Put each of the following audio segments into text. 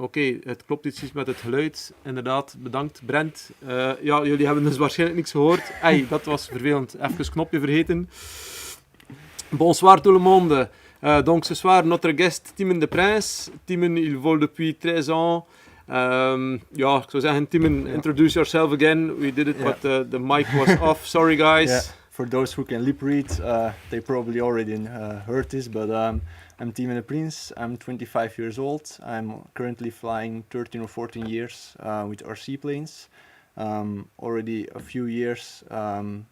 Oké, het klopt iets met het geluid. Inderdaad, bedankt Brent. Ja, jullie hebben dus waarschijnlijk niks gehoord. Dat was vervelend. Even knopje vergeten. Bonsoir tout le monde. Donc ce soir, notre guest Timen de Prince. Timen, il vole depuis 13 ans. Ja, ik zou zeggen, Timen, introduce yourself again. We did it, but the mic was off. Sorry, guys. Yeah. For those who can lip read, they probably already heard this, but I'm Timen de Prince. I'm 25 years old. I'm currently flying 13 or 14 years with RC planes. Already a few years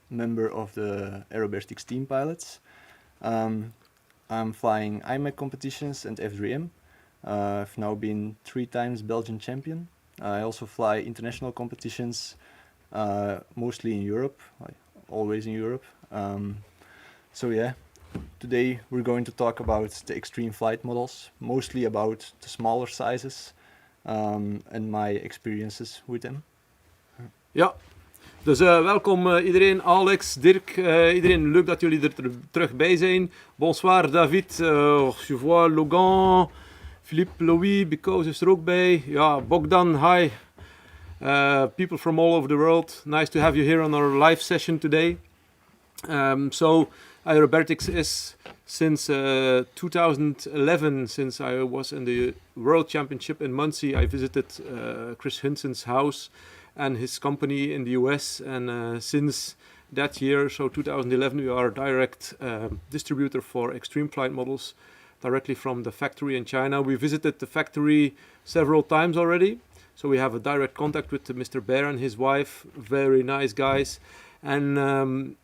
member of the Aerobatics team pilots. I'm flying IMAC competitions and F3M. I've now been 3 times Belgian champion. I also fly international competitions, mostly in Europe, always in Europe. So yeah, today we're going to talk about the extreme flight models, mostly about the smaller sizes and my experiences with them. Ja, dus welkom iedereen, Alex, Dirk, iedereen, leuk dat jullie er terug bij zijn. Bonsoir David, je vois Logan, Philippe, Louis, Because is er ook bij. Ja, Bogdan, hi. People from all over the world, nice to have you here on our live session today. So aerobatics is since 2011, since I was in the World Championship in Muncie, I visited Chris Hinson's house and his company in the US, and since that year, so 2011, we are a direct distributor for extreme flight models directly from the factory in China. We visited the factory several times already, so we have a direct contact with Mr. Bear and his wife, very nice guys, and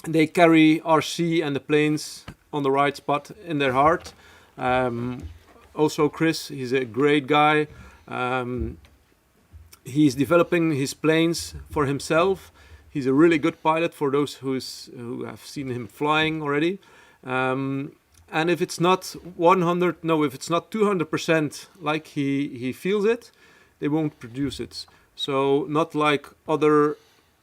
they carry RC and the planes on the right spot in their heart. Also Chris, he's a great guy. He's developing his planes for himself. He's a really good pilot for those who have seen him flying already. And if it's not 200% like he feels it, they won't produce it. So not like other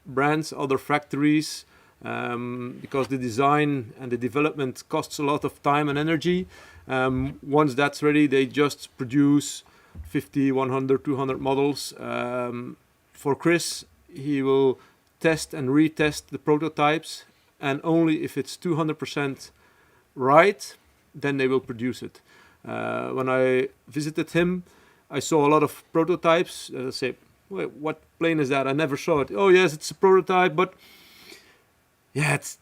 brands, other factories, because the design and the development costs a lot of time and energy. Once that's ready, they just produce 50, 100, 200 models. For Chris, he will test and retest the prototypes, and only if it's 200% right, then they will produce it. When I visited him, I saw a lot of prototypes. I say, wait, what plane is that? I never saw it. Oh yes, it's a prototype, but yeah, it's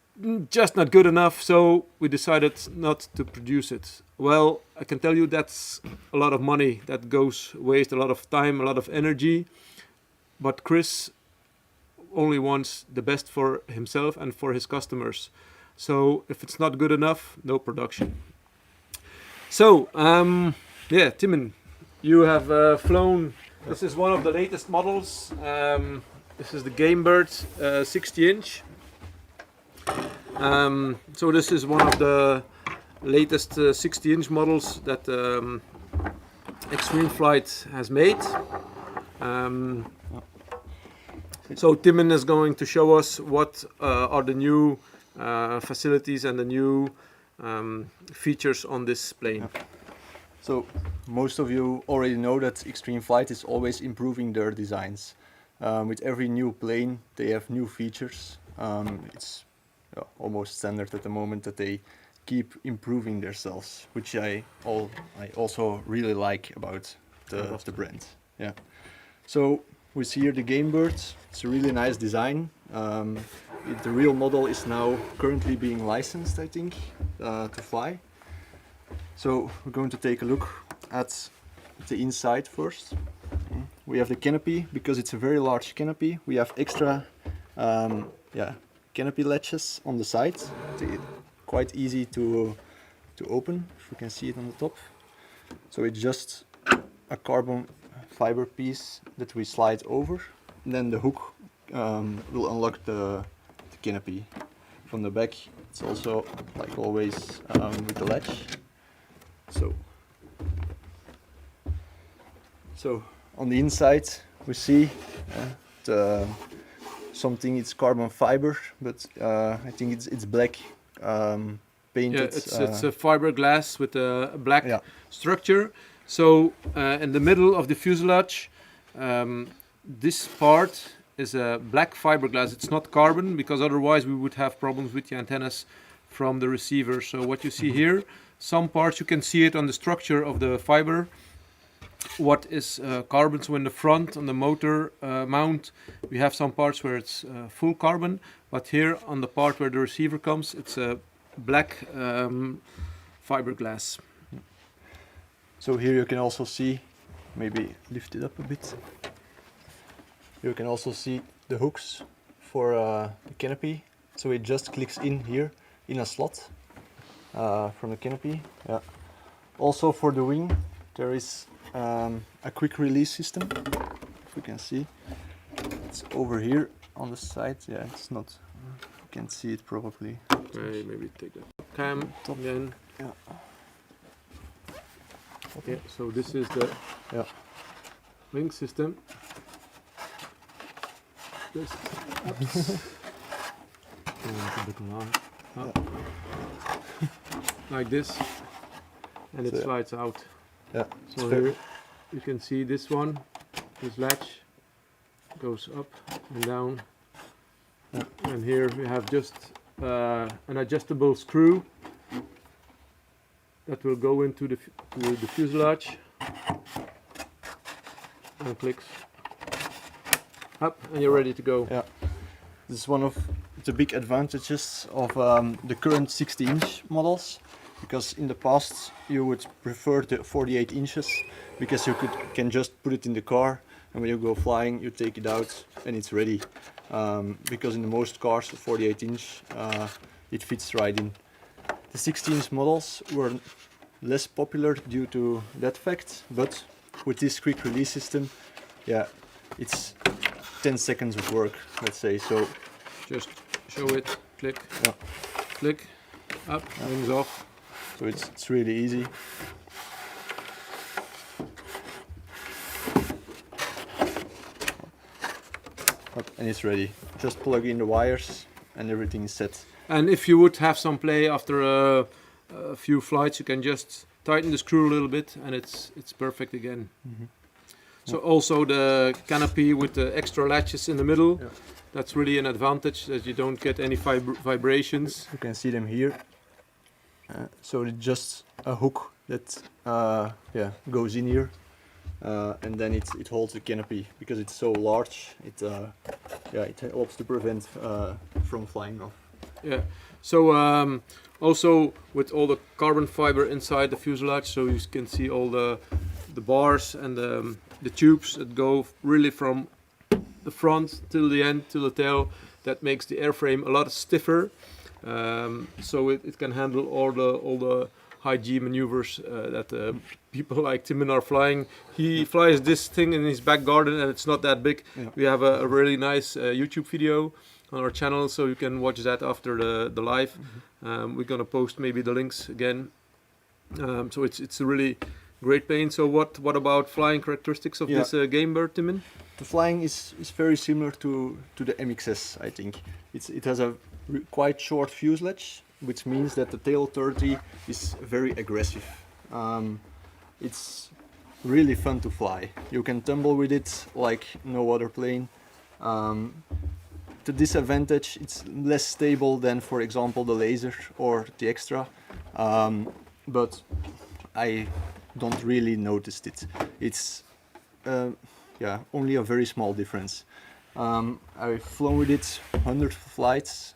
just not good enough, so we decided not to produce it. Well, I can tell you that's a lot of money that goes waste, a lot of time, a lot of energy. But Chris only wants the best for himself and for his customers. So if it's not good enough, no production. So, yeah, Timen, you have flown. This is one of the latest models. This is the Gamebird 60-inch. So this is one of the latest 60-inch models that Extreme Flight has made. So Timen is going to show us what are the new facilities and the new features on this plane. So most of you already know that Extreme Flight is always improving their designs. With every new plane they have new features. It's almost standard at the moment that they keep improving themselves, which I also really like about the brand. Yeah. So we see here the Gamebird. It's a really nice design. The real model is now currently being licensed, I think, to fly. So we're going to take a look at the inside first. We have the canopy. Because it's a very large canopy, we have extra canopy latches on the side. Quite easy to open, if you can see it on the top. So it's just a carbon fiber piece that we slide over. Then the hook will unlock the canopy. From the back, it's also, like always, with the latch. So on the inside we see something. It's carbon fiber, but I think it's black painted. Yeah, it's a fiberglass with a black structure. So in the middle of the fuselage, this part is a black fiberglass. It's not carbon, because otherwise we would have problems with the antennas from the receiver. So what you see here, some parts you can see it on the structure of the fiber. What is carbon? So in the front, on the motor mount, we have some parts where it's full carbon, but here on the part where the receiver comes, it's a black fiberglass. So here you can also see, maybe lift it up a bit. You can also see the hooks for the canopy. So it just clicks in here in a slot from the canopy. Yeah. Also for the wing, there is a quick release system. If you can see, it's over here on the side. Yeah, it's not. You can see it probably. Maybe take that cam again. Yeah. Yeah. So this is the wing system. This a bit long. Like this, and it slides out. Yeah. So here you can see this one, this latch goes up and down, and here we have just an adjustable screw that will go into the fuselage and clicks up, and you're ready to go. Yeah, this is one of the big advantages of the current 60-inch models, because in the past you would prefer the 48 inches because you can just put it in the car, and when you go flying you take it out and it's ready. Because in the most cars the 48 inch it fits right in. The 60-inch models were less popular due to that fact, but with this quick release system, yeah, it's 10 seconds of work, let's say. So just show it, click, click, up, wings off. So it's really easy. Up, and it's ready. Just plug in the wires and everything is set. And if you would have some play after a few flights, you can just tighten the screw a little bit and it's perfect again. So also the canopy with the extra latches in the middle, that's really an advantage, that you don't get any vibrations. You can see them here. So it's just a hook that goes in here, and then it holds the canopy because it's so large. It helps to prevent from flying off. Yeah. So also with all the carbon fiber inside the fuselage, so you can see all the bars and the tubes that go really from the front till the end, till the tail. That makes the airframe a lot stiffer, so it can handle all the high G maneuvers that people like Timen are flying. He flies this thing in his back garden and it's not that big. Yeah. We have a really nice YouTube video on our channel, so you can watch that after the live. We're gonna post maybe the links again. So it's a really great plane. So what about flying characteristics of this Gamebird, Timen? The flying is very similar to the MXS, I think. It has a quite short fuselage, which means that the tail 30 is very aggressive. It's really fun to fly. You can tumble with it like no other plane. The disadvantage, it's less stable than, for example, the Laser or the Extra, but I don't really notice it. It's only a very small difference. I've flown with it hundreds of flights.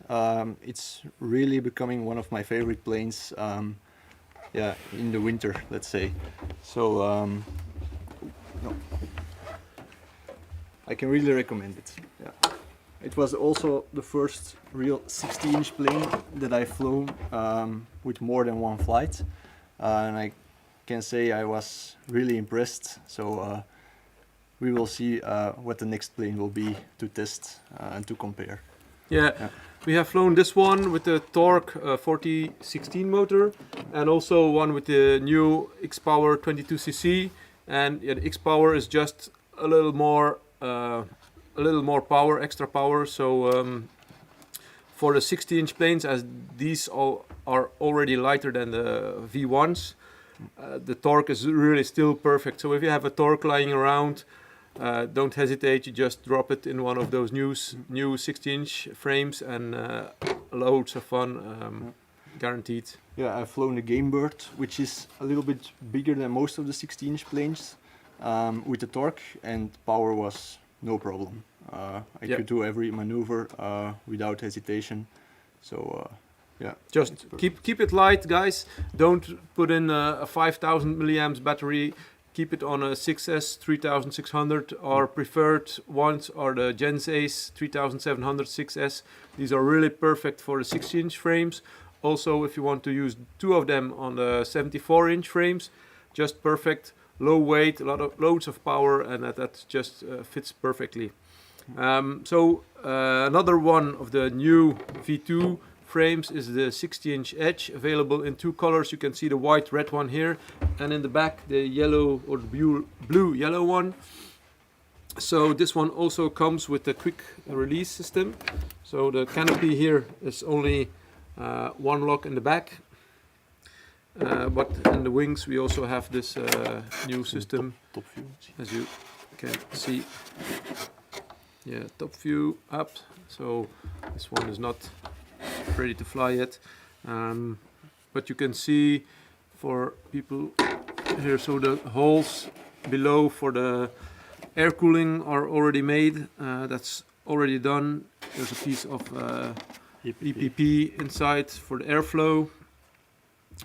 It's really becoming one of my favorite planes. In the winter, let's say. So I can really recommend it. Yeah. It was also the first real 60-inch plane that I've flown with more than one flight, and I can say I was really impressed. So we will see what the next plane will be to test and to compare. Yeah, we have flown this one with the Torque 4016 motor, and also one with the new X-Power 22cc, and the X-Power is just a little more power, extra power. So for the 60-inch planes, as these all are already lighter than the V1s, the torque is really still perfect. So if you have a torque lying around, don't hesitate. You just drop it in one of those new 60-inch frames, and loads of fun, guaranteed. Yeah, I've flown the Gamebird, which is a little bit bigger than most of the 60-inch planes, with the torque, and power was no problem. I could do every maneuver without hesitation. So yeah, just keep it light, guys. Don't put in a 5,000 milliamps battery. Keep it on a 6S 3600. Our preferred ones are the Gens Ace 3700 6S. These are really perfect for the 60-inch frames. Also, if you want to use two of them on the 74-inch frames, just perfect. Low weight, loads of power, and that just fits perfectly. Another one of the new V2 frames is the 60-inch Edge, available in two colors. You can see the white red one here, and in the back the yellow or blue yellow one. So this one also comes with a quick release system. So the canopy here is only one lock in the back, but in the wings we also have this new system, top view, as you can see. Yeah, top view up. So this one is not ready to fly yet, but you can see for people here, so the holes below for the air cooling are already made. That's already done. There's a piece of EPP inside for the airflow.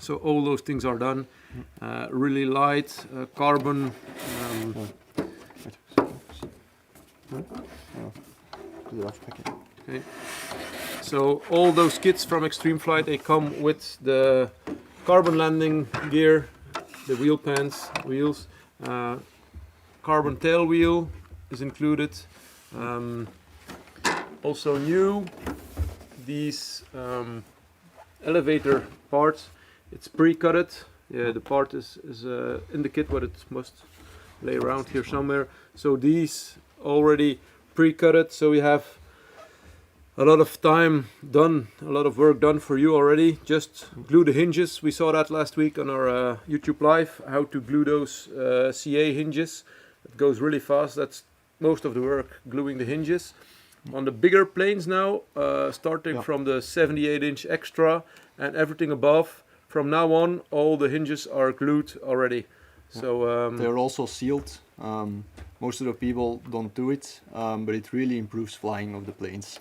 So all those things are done. Really light, carbon. Okay. So all those kits from Extreme Flight, they come with the carbon landing gear, the wheel pans, wheels, carbon tail wheel is included. Also new, these elevator parts, it's pre-cutted. Yeah, the part is in the kit, but it must lay around here somewhere. So these already pre-cutted, so we have a lot of time done, a lot of work done for you already. Just glue the hinges. We saw that last week on our YouTube live, how to glue those CA hinges. It goes really fast. That's most of the work, gluing the hinges. On the bigger planes now, starting from the 78-inch extra and everything above, from now on all the hinges are glued already. So they're also sealed. Most of the people don't do it, but it really improves flying of the planes.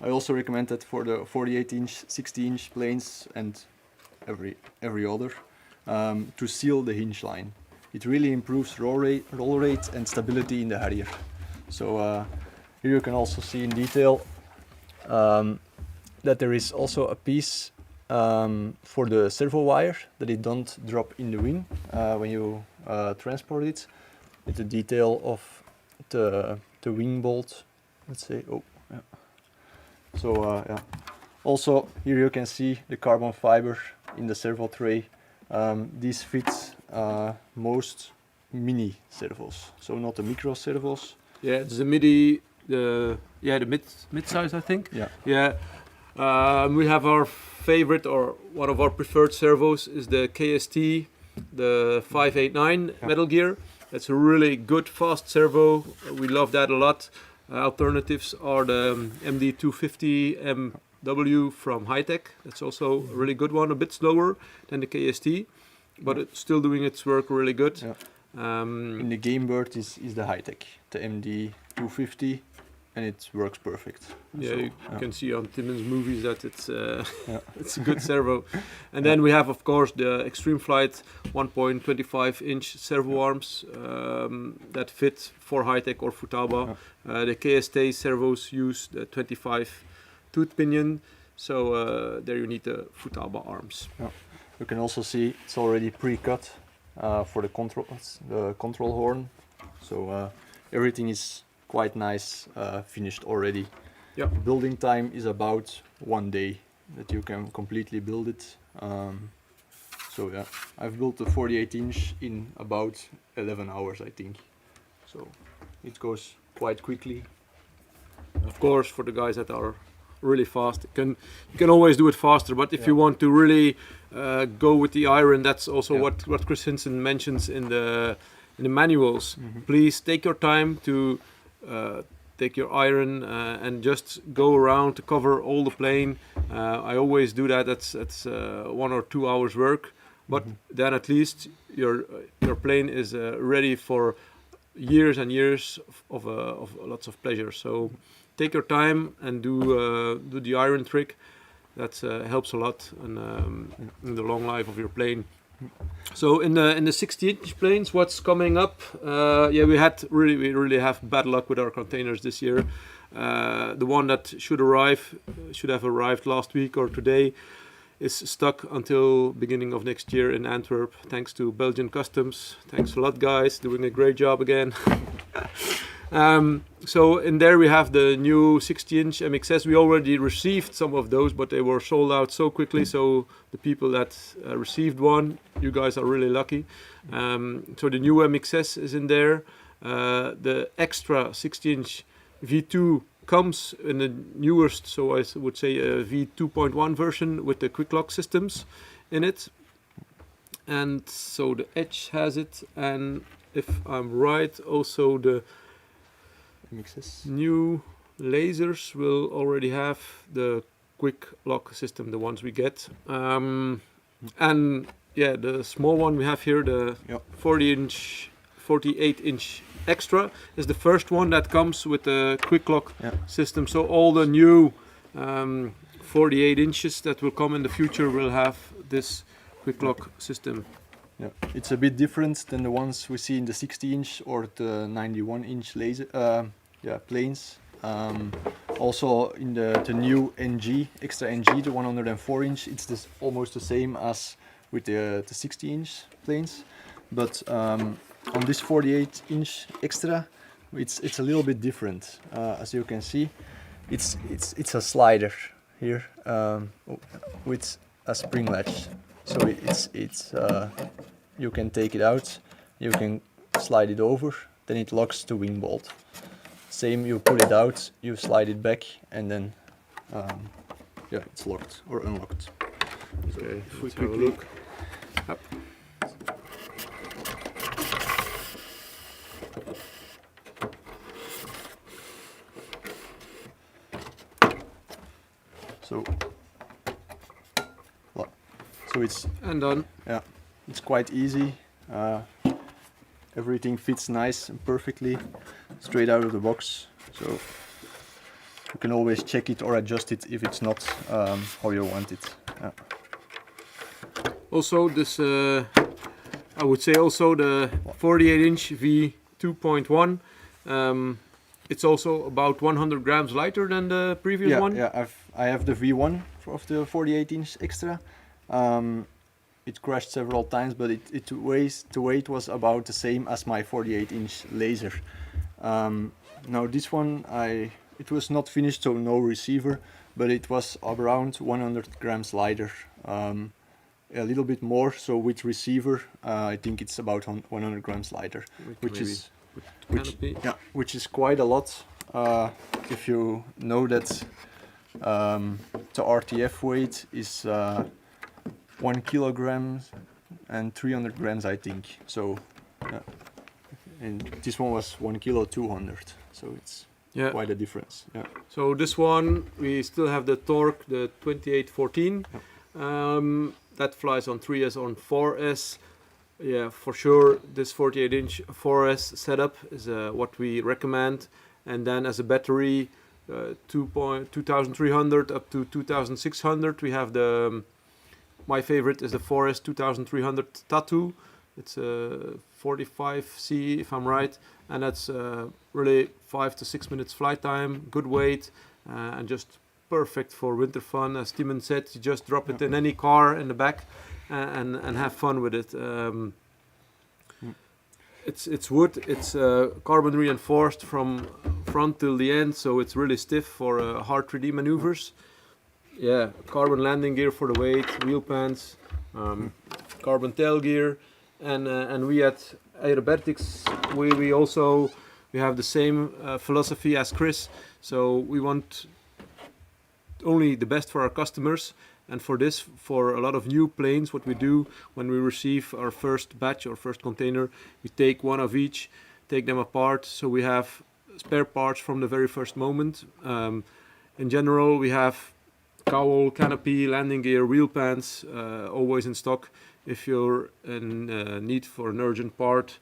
I also recommend that for the 48-inch, 60-inch planes and every other, to seal the hinge line. It really improves roll rate and stability in the Harrier. So here you can also see in detail that there is also a piece for the servo wire, that it don't drop in the wing when you transport it. It's a detail of the wing bolt, let's say. So yeah. Also here you can see the carbon fiber in the servo tray. These fit most mini servos, so not the micro servos. Yeah, it's the MIDI, the mid size, I think. Yeah. We have our favorite, or one of our preferred servos is the KST, the 589 Metal Gear. That's a really good fast servo. We love that a lot. Alternatives are the MD250 MW from Hitech. That's also a really good one, a bit slower than the KST, but it's still doing its work really good. In the Gamebird is the Hitech, the MD250, and it works perfect. Yeah, so, you can see on Timen's movies that it's it's a good servo. And then we have, of course, the Extreme Flight 1.25-inch servo arms that fit for Hitech or Futaba. The KST servos use the 25 tooth pinion, so there you need the Futaba arms. You can also see it's already pre-cut for the control horn, so everything is quite nice, finished already. Building time is about 1 day that you can completely build it. So yeah, I've built the 48-inch in about 11 hours, I think. So it goes quite quickly. Of course, for the guys that are really fast, you can always do it faster, but if you want to really go with the iron. That's also Yeah. what Chris Hinson mentions in the manuals. Mm-hmm. Please take your time to take your iron and just go around to cover all the plane. I always do that. That's 1 or 2 hours work, but then at least your plane is ready for years and years of lots of pleasure. So take your time and do the iron trick. That helps a lot in the long life of your plane. So in the 60-inch planes, what's coming up? Yeah, we really have bad luck with our containers this year. The one that should have arrived last week or today, is stuck until beginning of next year in Antwerp, thanks to Belgian Customs. Thanks a lot, guys, doing a great job again. So in there we have the new 60-inch MXS. We already received some of those, but they were sold out so quickly. So the people that received one, you guys are really lucky. So the new MXS is in there. The extra 60-inch V2 comes in the newest, so I would say a V2.1 version with the quick lock systems in it. And so the Edge has it, and if I'm right, also the Mixes. new lasers will already have the quick lock system, the ones we get. And yeah, the small one we have here, the 40-inch, 48-inch extra, is the first one that comes with the quick lock system. So all the new 48 inches that will come in the future will have this quick lock system. Yeah, it's a bit different than the ones we see in the 60-inch or the 91-inch laser planes. Also in the new NG, extra NG, the 104-inch, it's almost the same as with the 60-inch planes, but on this 48-inch extra, it's a little bit different. As you can see, it's a slider here with a spring latch. So it's you can take it out, you can slide it over, then it locks the wing bolt. Same, you pull it out, you slide it back, and then it's locked or unlocked. Okay, if we let's have a quickly look. Up. So it's And done. Yeah, it's quite easy. Everything fits nice and perfectly straight out of the box. So you can always check it or adjust it if it's not how you want it. Yeah. Also, this I would say also the 48-inch V2.1. It's also about 100 grams lighter than the previous one. Yeah, I have the V1 of the 48-inch extra. It crashed several times, but the weight was about the same as my 48-inch laser. Now this one, it was not finished, so no receiver, but it was around 100 grams lighter. A little bit more, so with receiver, I think it's about 100 grams lighter, which is quite a lot. If you know that the RTF weight is 1 kilogram and 300 grams, I think. So, and this one was 1 kilo 200. So it's quite a difference. Yeah. So this one, we still have the Torque, the 2814. That flies on 3S, on 4S. Yeah, for sure, this 48-inch 4S setup is what we recommend. And then as a battery, 2300 up to 2600, we have the my favorite is the 4S 2300 Tattoo. It's a 45C if I'm right, and that's really 5 to 6 minutes flight time, good weight, and just perfect for winter fun. As Timen said, you just drop it in any car in the back and have fun with it. It's wood, it's carbon reinforced from front till the end, so it's really stiff for hard 3D maneuvers. Yeah, carbon landing gear for the weight, wheel pants, carbon tail gear, and we at Aerobatics we have the same philosophy as Chris. So we want only the best for our customers, And for this, for a lot of new planes, what we do when we receive our first batch or first container, we take one of each, take them apart, so we have spare parts from the very first moment. In general, we have cowl, canopy, landing gear, wheel pans, always in stock. If you're in need for an urgent part,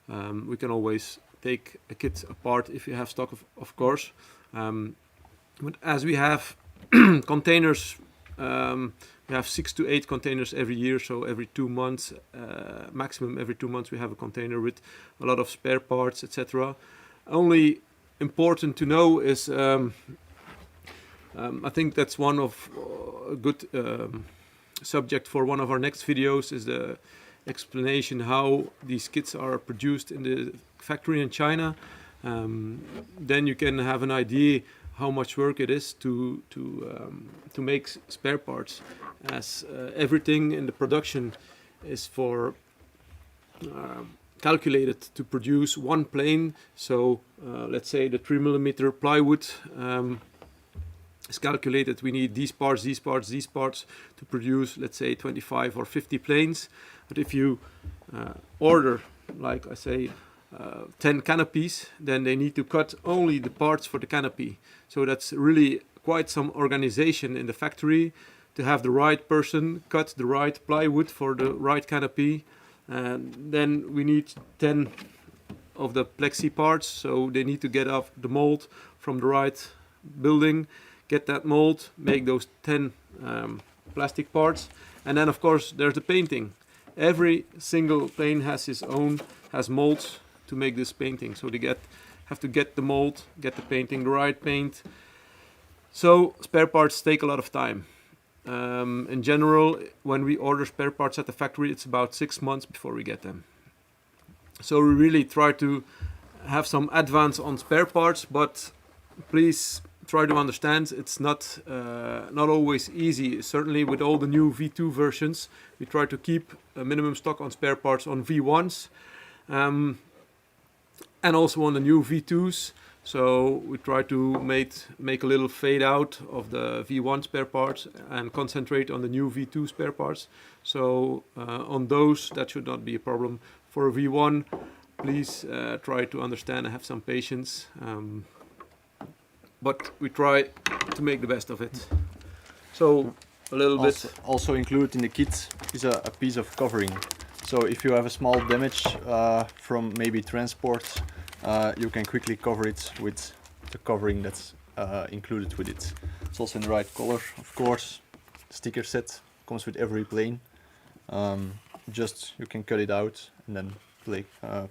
we can always take a kit apart if you have stock, of course. But as we have containers, we have 6 to 8 containers every year, so every 2 months, maximum every 2 months, we have a container with a lot of spare parts, etc. Only important to know is, I think that's one of a good subject for one of our next videos, is the explanation how these kits are produced in the factory in China. Then you can have an idea how much work it is to make spare parts, as everything in the production is for calculated to produce one plane. So let's say the 3mm plywood is calculated, we need these parts, these parts, these parts to produce, let's say, 25 or 50 planes. But if you order, like I say, 10 canopies, then they need to cut only the parts for the canopy. So that's really quite some organization in the factory to have the right person cut the right plywood for the right canopy. And then we need 10 of the plexi parts, so they need to get off the mold from the right building, get that mold, make those 10 plastic parts, and then of course there's the painting. Every single plane has molds to make this painting, so they have to get the mold, get the painting, the right paint. So spare parts take a lot of time. In general, when we order spare parts at the factory, it's about 6 months before we get them. So we really try to have some advance on spare parts, but please try to understand it's not always easy. Certainly with all the new V2 versions, we try to keep a minimum stock on spare parts on V1s, and also on the new V2s. So we try to make a little fade out of the V1 spare parts and concentrate on the new V2 spare parts. So on those, that should not be a problem. For a V1, please try to understand and have some patience. But we try to make the best of it. So a little bit. Also included in the kit is a piece of covering. So if you have a small damage from maybe transport, you can quickly cover it with the covering that's included with it. It's also in the right color, of course. Sticker set comes with every plane. Just you can cut it out and then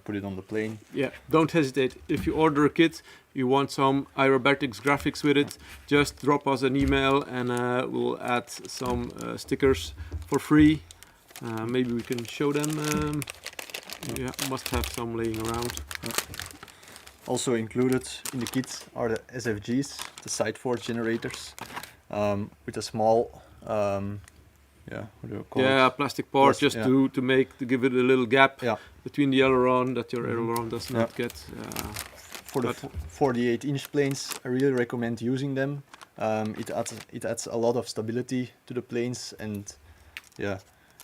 put it on the plane. Yeah, don't hesitate. If you order a kit, you want some aerobatics graphics with it, just drop us an email and we'll add some stickers for free. Maybe we can show them. You must have some laying around. Also included in the kit are the SFGs, the side force generators, with a small, what do you call it? Plastic part, just to give it a little gap between the aileron, that your aileron does not get. For the 48-inch planes, I really recommend using them. It adds a lot of stability to the planes, and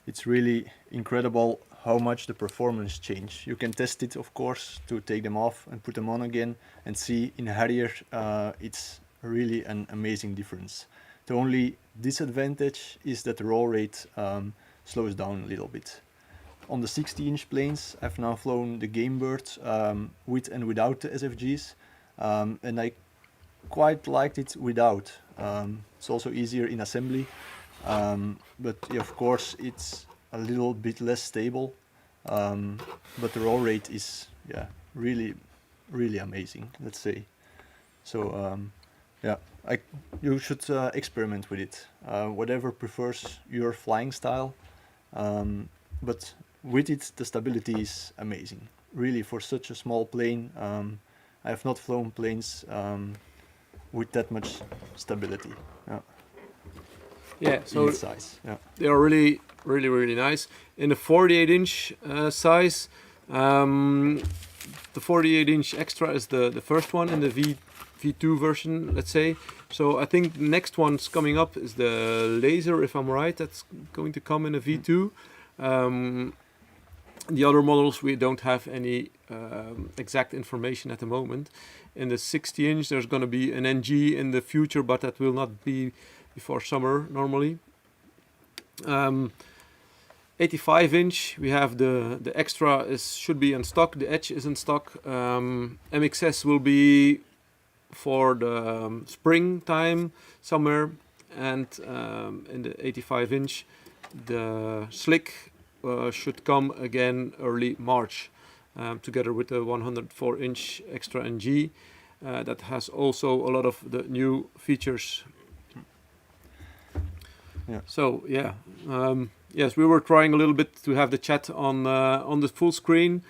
it's really incredible how much the performance change. You can test it, of course, to take them off and put them on again and see in Harrier it's really an amazing difference. The only disadvantage is that the roll rate slows down a little bit. On the 60-inch planes, I've now flown the Gamebird with and without the SFGs, and I quite liked it without. It's also easier in assembly, but of course it's a little bit less stable, but the roll rate is really amazing, let's say. So you should experiment with it, whatever prefers your flying style, but with it the stability is amazing. Really, for such a small plane, I have not flown planes with that much stability. So size. They are really nice. In the 48-inch size, the 48-inch extra is the first one in the V2 version, let's say. So I think the next one's coming up is the laser, if I'm right. That's going to come in a V2. The other models, we don't have any exact information at the moment. In the 60-inch, there's going to be an NG in the future, but that will not be before summer normally. 85-inch, we have the extra should be in stock. The Edge is in stock. MXS will be for the springtime somewhere, and in the 85-inch, the Slick should come again early March, together with the 104-inch extra NG. That has also a lot of the new features. Yeah. So yeah, yes, we were trying a little bit to have the chat on the full screen.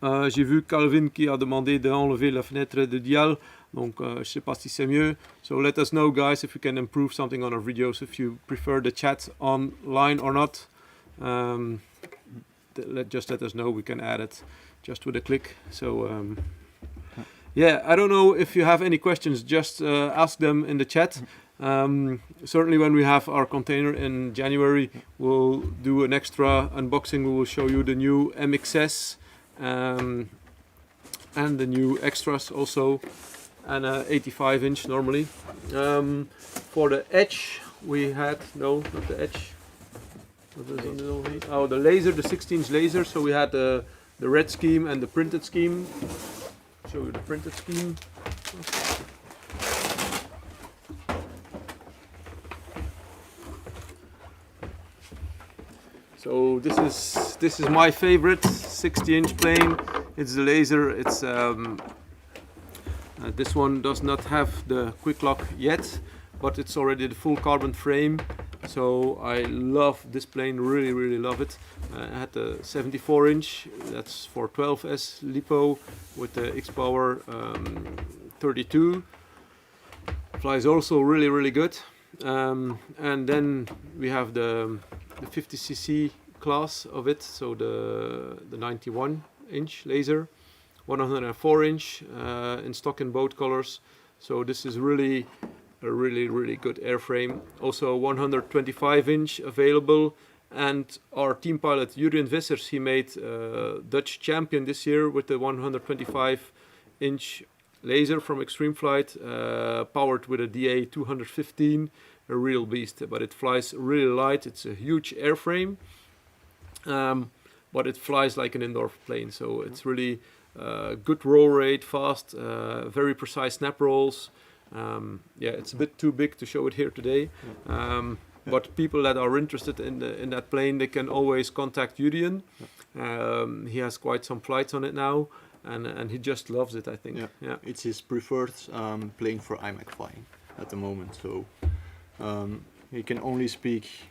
J'ai vu Calvin qui a demandé d'enlever la fenêtre de dial. Donc, je sais pas si c'est mieux. So let us know, guys, if we can improve something on our videos. If you prefer the chat online or not, just let us know. We can add it just with a click. So yeah, I don't know if you have any questions. Just ask them in the chat. Certainly when we have our container in January, we'll do an extra unboxing. We will show you the new MXS and the new extras also, and 85-inch normally. For the Edge, we had, no, not the Edge. Oh, the laser, the 16-inch laser. So we had the red scheme and the printed scheme. Show you the printed scheme. So this is my favorite 60-inch plane. It's the laser. It's this one does not have the quick lock yet, but it's already the full carbon frame. So I love this plane, really love it. I had the 74-inch. That's for 12S LiPo with the X-Power 32. Flies also really good. And then we have the 50cc class of it, so the 91-inch laser, 104-inch in stock in both colors. So this is really a really good airframe. Also 125-inch available, and our team pilot Jurien Vissers, he made Dutch champion this year with the 125-inch laser from Extreme Flight, powered with a DA 215. A real beast, but it flies really light. It's a huge airframe, but it flies like an indoor plane. So it's really good roll rate, fast, very precise snap rolls. Yeah, it's a bit too big to show it here today. But people that are interested in that plane, they can always contact Jurien. He has quite some flights on it now, and he just loves it, I think. Yeah. It's his preferred plane for IMAC flying at the moment. So. He can only speak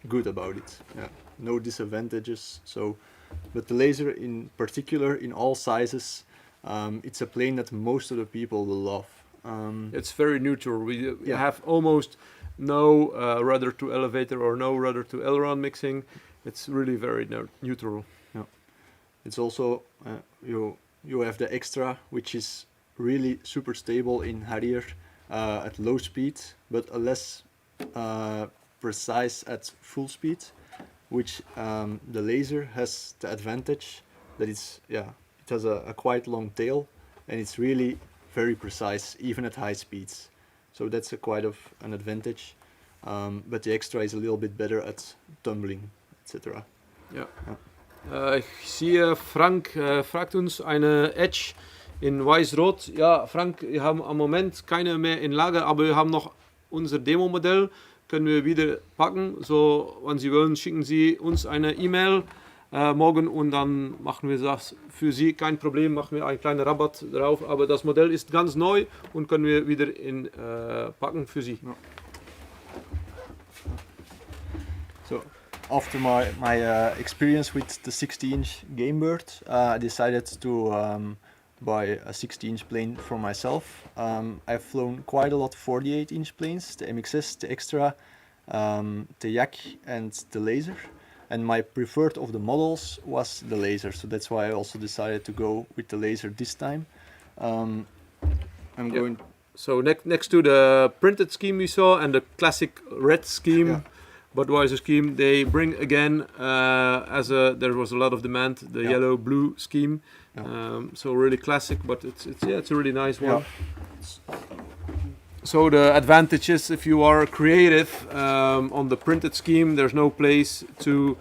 good about it. Yeah, no disadvantages. So, but the laser in particular, in all sizes, it's a plane that most of the people will love. It's very neutral. We have almost no rudder to elevator or no rudder to aileron mixing. It's really very neutral. Yeah, it's also you have the extra, which is really super stable in Harrier. At low speed, but less precise at full speed, which the laser has the advantage that it has a quite long tail, and it's really very precise even at high speeds. So that's quite of an advantage. But the extra is a little bit better at tumbling, etc. Ja. Ich sehe, Frank fragt uns eine Edge in weiß-rot. Ja, Frank, wir haben am Moment keine mehr in Lager, aber wir haben noch unser Demo-Modell. Können wir wieder packen. So, wenn Sie wollen, schicken Sie uns eine E-Mail morgen und dann machen wir das für Sie. Kein Problem, machen wir einen kleinen Rabatt drauf. Aber das Modell ist ganz neu und können wir wieder packen für Sie. Ja. So, after my experience with the 60-inch Gamebird, I decided to buy a 60-inch plane for myself. I've flown quite a lot 48-inch planes, the MXS, the Extra, the Yak and the Laser. And my preferred of the models was the Laser, so that's why I also decided to go with the Laser this time. I'm Yeah. going. So next to the printed scheme we saw and the classic red scheme, Yeah. Budweiser scheme, they bring again there was a lot of demand, the Yeah. yellow blue scheme. Yeah. So really classic, but it's a really nice one. Yeah. So the advantage is if you are creative on the printed scheme, there's no place to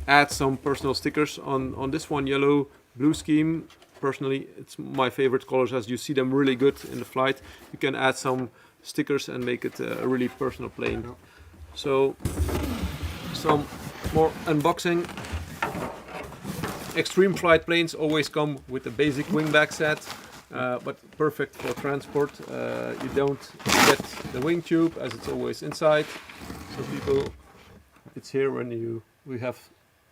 add some personal stickers on this one, yellow blue scheme. Personally, it's my favorite colors as you see them really good in the flight. You can add some stickers and make it a really personal plane. Yeah. So some more unboxing. Extreme flight planes always come with a basic wingback set, but perfect for transport. You don't get the wing tube as it's always inside. So people, it's here when we have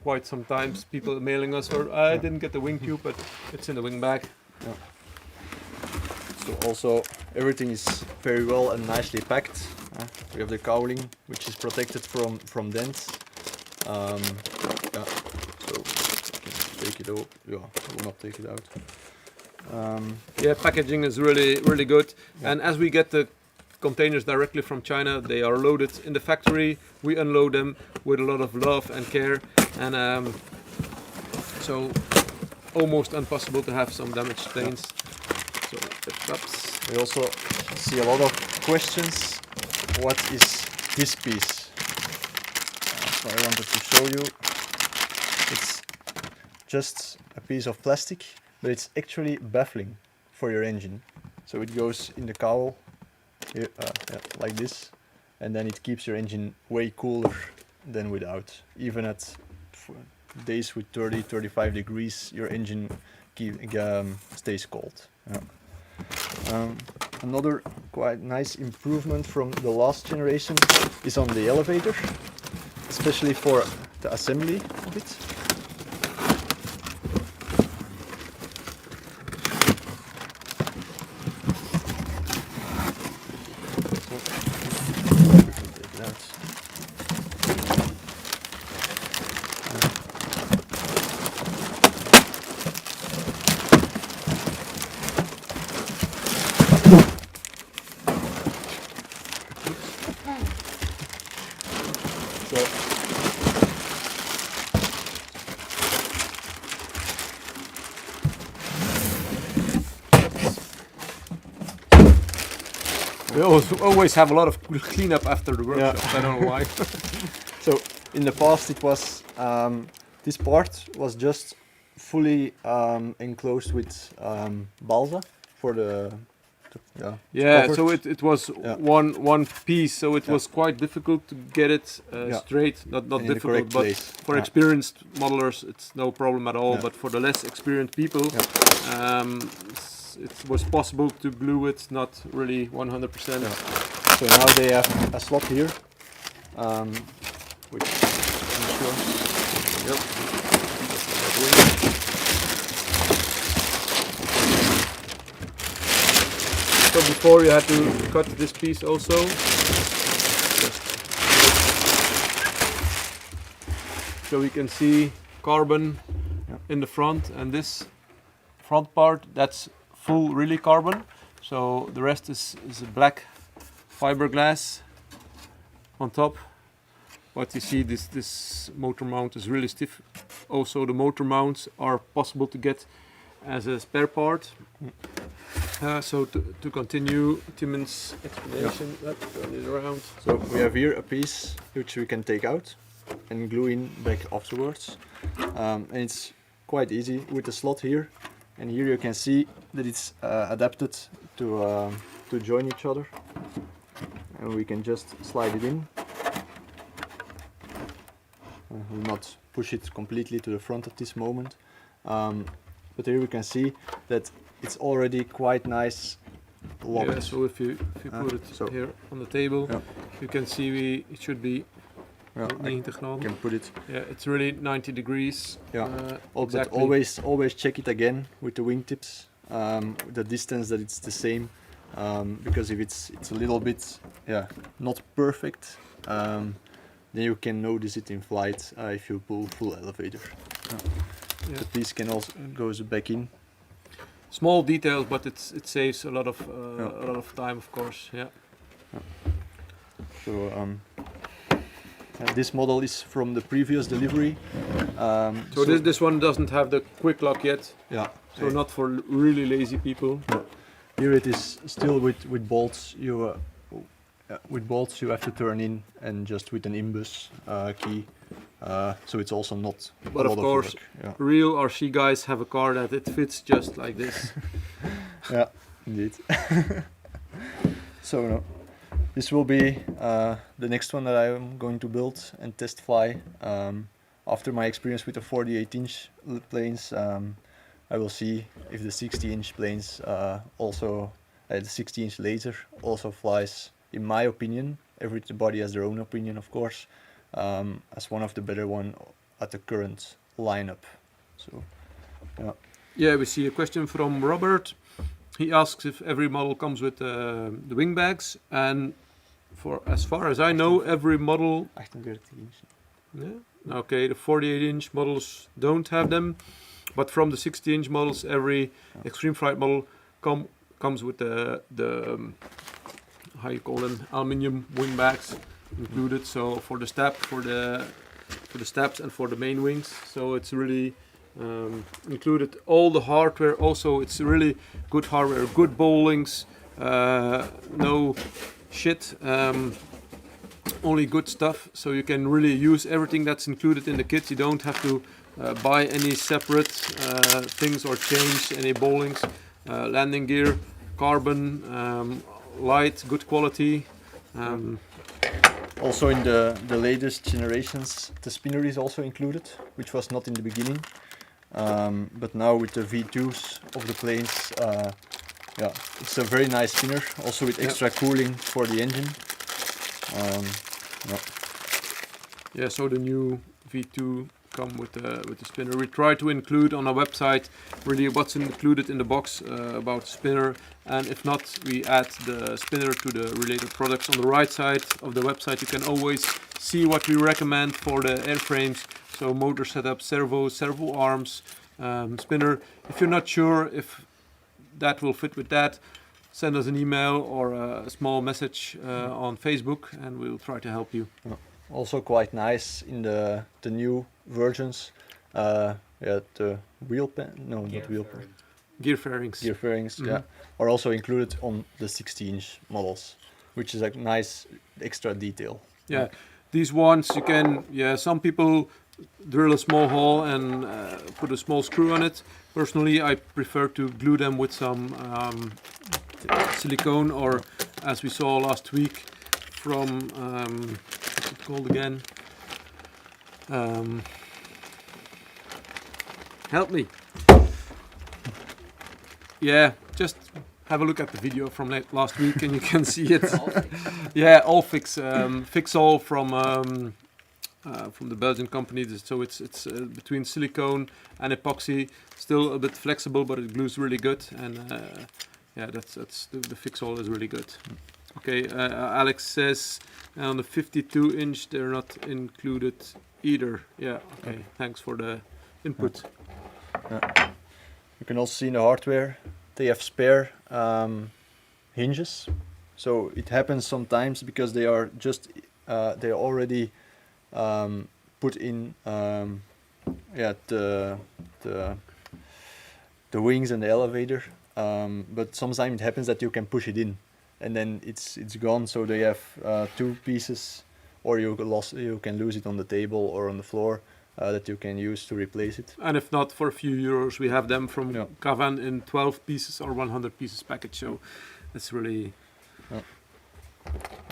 quite sometimes people mailing us, or I didn't get the wing tube, but it's in the wing bag. Yeah. So also everything is very well and nicely packed. We have the cowling, which is protected from dents. Yeah. So I can take it out. Yeah, I will not take it out. Yeah, packaging is really good. Yeah. And as we get the containers directly from China, they are loaded in the factory. We unload them with a lot of love and care, and so almost impossible to have some damaged planes. So the cups. We also see a lot of questions. What is this piece? So I wanted to show you. It's just a piece of plastic, but it's actually baffling for your engine. So it goes in the cowl here, like this, and then it keeps your engine way cooler than without. Even at days with 30-35 degrees, your engine stays cold. Yeah. Another quite nice improvement from the last generation is on the elevator, especially for the assembly of it. We always have a lot of cleanup after the workshop. Yeah. I don't know why. So in the past it was this part was just fully enclosed with balsa for the Yeah, covered. so it was Yeah. one piece, so it was quite difficult to get it straight. Not And in the difficult, correct but place. for Yeah. experienced modelers, it's no problem at all. Yeah. But for the less experienced people, it was possible to glue it, not really 100%. Yeah. So now they have a slot here, which I'm sure. Yep. So before you had to cut this piece also. So we can see carbon in the front, and this front part, that's full really carbon. So the rest is a black fiberglass on top. But you see this motor mount is really stiff. Also the motor mounts are possible to get as a spare part. So to continue Timen's explanation, let's turn it around. So we have here a piece which we can take out and glue in back afterwards, and it's quite easy with the slot here. And here you can see that it's adapted to join each other, and we can just slide it in. We'll not push it completely to the front at this moment, but here we can see that it's already quite nice locked. Yeah, so if you put it here on the table, you can see it should be 90 I graden. can put it. Yeah, it's really 90 degrees. Yeah, exactly. but always check it again with the wingtips, the distance that it's the same, because if it's a little bit not perfect, then you can notice it in flight if you pull full elevator. The piece can also goes back in. small details, but it saves a lot of time, of course. Yeah. So this model is from the previous delivery. So this one doesn't have the quick lock yet. Yeah. So not for really lazy people. No. Here it is still with bolts. With bolts you have to turn in, and just with an imbus key. So it's also not But a of lot course, of work. Yeah. real RC guys have a car that it fits just like this. Yeah, indeed. So no, this will be the next one that I'm going to build and test fly. After my experience with the 48-inch planes, I will see if the 60-inch planes also, the 60-inch laser also flies. In my opinion, everybody has their own opinion, of course, as one of the better one at the current lineup. So, yeah. Yeah, we see a question from Robert. He asks if every model comes with the wing bags, and for as far as I know, every model. 48-inch. Yeah. Okay, the 48-inch models don't have them, but from the 60-inch models, every Extreme Flight model comes with the how you call them, aluminium wing bags included. So for the step, for the steps, and for the main wings. So it's really included all the hardware. Also, it's really good hardware, good bowlings, no shit, only good stuff. So you can really use everything that's included in the kit. You don't have to buy any separate things or change any bowlings. Landing gear, carbon, light, good quality. Also in the latest generations, the spinner is also included, which was not in the beginning. But now with the V2s of the planes, yeah, it's a very nice spinner, also with extra cooling for the engine. Yeah, so the new V2 come with the spinner. We try to include on our website really what's included in the box about the spinner, and if not, we add the spinner to the related products. On the right side of the website you can always see what we recommend for the airframes, so motor setup, servo arms, spinner. If you're not sure if that will fit with that, send us an email or a small message on Facebook and we'll try to help you. Also quite nice in the new versions. Yeah, the wheel pan, no, not wheel pan. Gear fairings. Gear fairings, yeah, are also included on the 60-inch models, which is a nice extra detail. Yeah, these ones you can. Yeah, some people drill a small hole and put a small screw on it. Personally, I prefer to glue them with some silicone, or as we saw last week from what's it called again? Help me. Yeah, just have a look at the video from last week and you can see it. Yeah, Allfix, Fixall from the Belgian company. So it's between silicone and epoxy, still a bit flexible, but it glues really good. And yeah, that's the Fixall is really good. Okay, Alex says on the 52-inch they're not included either. Yeah, okay, thanks for the input. You can also see in the hardware they have spare hinges, so it happens sometimes because they are just they already put in yeah, the wings and the elevator, but sometimes it happens that you can push it in and then it's gone. So they have two pieces, or you can lose it on the table or on the floor. That you can use to replace it. And if not, for a few euros, we have them from Cavan in 12 pieces or 100 pieces package. So it's really...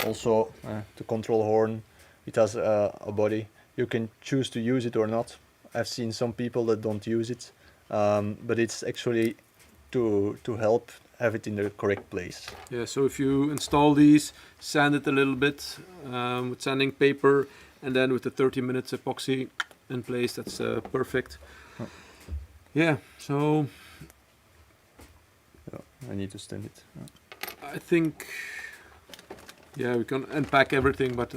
Also, the control horn, it has a body. You can choose to use it or not. I've seen some people that don't use it, but it's actually to help have it in the correct place. Yeah, so if you install these, sand it a little bit with sanding paper, and then with the 30 minutes epoxy in place, that's perfect. Yeah, so I need to stand it. I think, yeah, we can unpack everything, but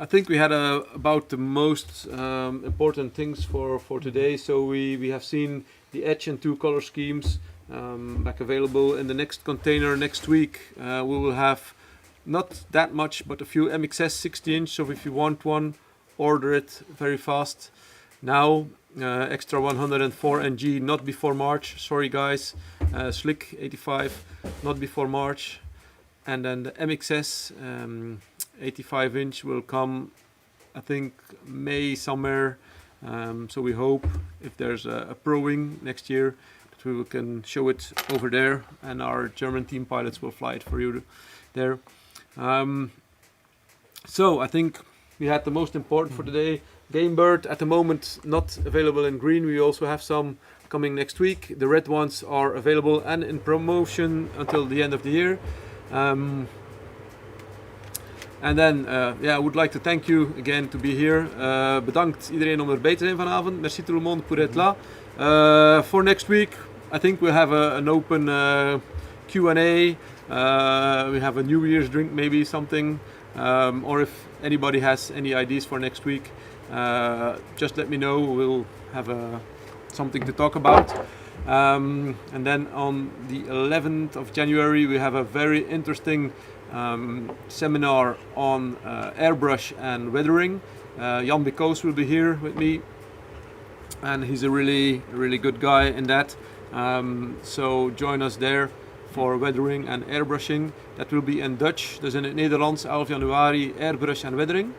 I think we had about the most important things for today. So we have seen the edge and two color schemes, back available in the next container next week. We will have not that much, but a few MXS 60-inch. So if you want one, order it very fast. Now, extra 104 NG, not before March. Sorry guys. Slick 85, not before March. And then the MXS 85-inch will come, I think, May somewhere. So we hope if there's a Pro Wing next year that we can show it over there, and our German team pilots will fly it for you there. So I think we had the most important for today. Gamebird at the moment not available in green. We also have some coming next week. The red ones are available and in promotion until the end of the year. And then, I would like to thank you again to be here. Bedankt iedereen om erbij te zijn vanavond. Merci tout le monde pour être là. For next week, I think we'll have an open Q&A. We have a New Year's drink, maybe something. Or if anybody has any ideas for next week, just let me know. We'll have something to talk about. And then on the 11th of January, we have a very interesting seminar on airbrush and weathering. Jan Bikoos will be here with me, and he's a really good guy in that. So join us there for weathering and airbrushing. That will be in Dutch, dus in het Nederlands, 11 januari, airbrush en weathering.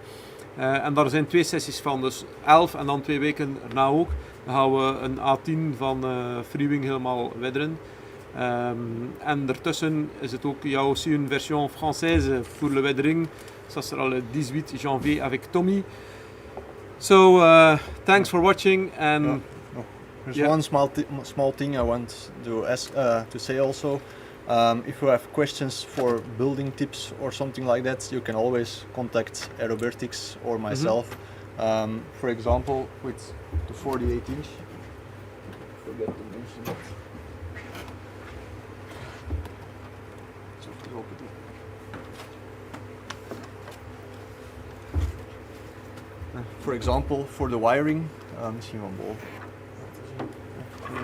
En daar zijn 2 sessies van, dus 11 en dan 2 weken erna ook. Dan gaan we een A10 van Freewing helemaal weatheren. En daartussen is het ook, il y a aussi une version française pour le weathering. Ça sera le 18 janvier avec Tommy. So, thanks for watching. And there's one small thing I want to say also. If you have questions for building tips or something like that, you can always contact Aerobertics or myself. For example, with the 48-inch. Forget to mention that. For example, for the wiring, for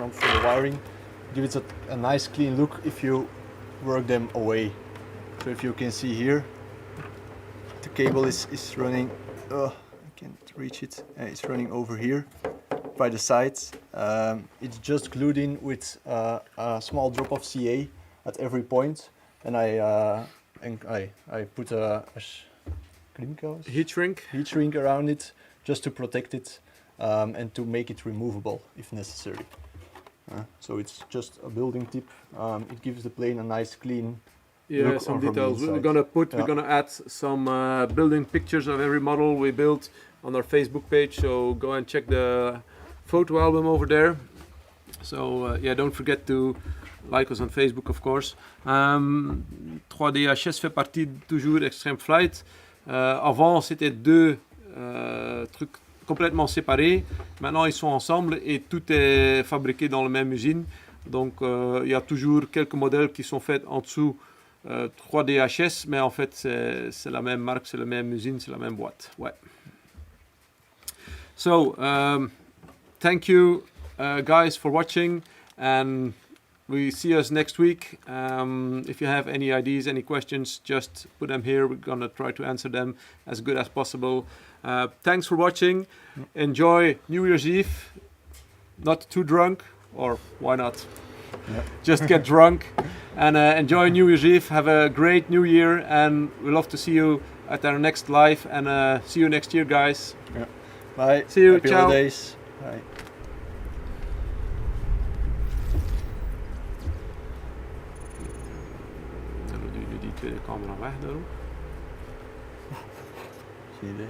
the wiring, give it a nice clean look if you work them away. So if you can see here, the cable is running, I can't reach it, it's running over here by the sides. It's just glued in with a small drop of CA at every point, and I put a heat shrink around it just to protect it and to make it removable if necessary. So it's just a building tip. It gives the plane a nice clean look some from details. the We're gonna add some building pictures of every model we built on our Facebook page. So go and check the photo album over there. So don't forget to like us on Facebook, of course. 3DHS fait partie toujours Extreme Flight. Avant, c'était 2 trucs complètement séparés. Maintenant, ils sont ensemble et tout est fabriqué dans la même usine. Donc, il y a toujours quelques modèles qui sont faits en dessous 3DHS, mais en fait, c'est la même marque, c'est la même usine, c'est la même boîte. Ouais. So, thank you guys for watching, and we see us next week. If you have any ideas, any questions, just put them here. We're gonna try to answer them as good as possible. Thanks for watching. Enjoy New Year's Eve. Not too drunk, or why not? Yeah. Just get drunk and enjoy New Year's Eve. Have a great New Year, and we love to see you at our next live. And see you next year, guys. Yeah. Bye. See you. Happy Ciao. holidays. Bye. Dan doe je nu die tweede camera weg daarom. Geen idee.